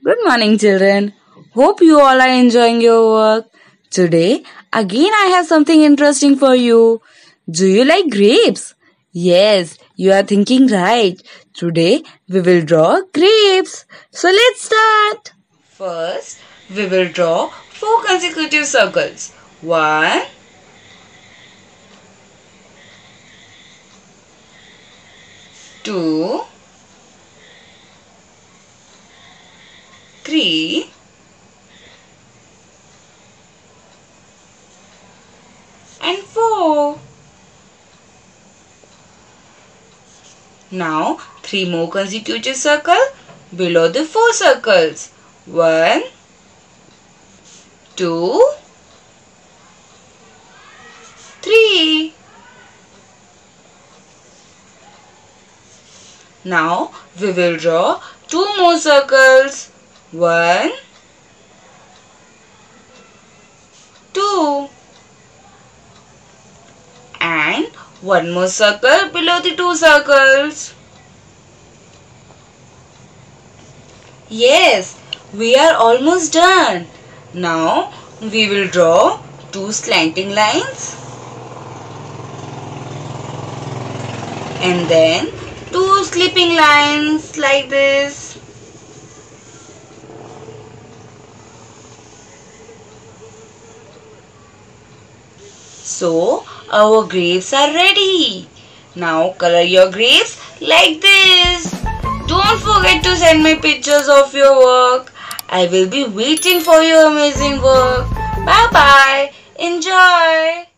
Good morning, children. Hope you all are enjoying your work. Today, again I have something interesting for you. Do you like grapes? Yes, you are thinking right. Today, we will draw grapes. So let's start. First, we will draw 4 consecutive circles. 1, 2, 3, 4. Now 3 more consecutive circles below the 4 circles. 1, 2, 3. Now we will draw 2 more circles. 1, 2. And 1 more circle below the 2 circles. Yes, we are almost done. Now we will draw 2 slanting lines and then 2 slipping lines like this. So our grapes are ready. Now color your grapes like this. Don't forget to send me pictures of your work. I will be waiting for your amazing work. Bye bye. Enjoy.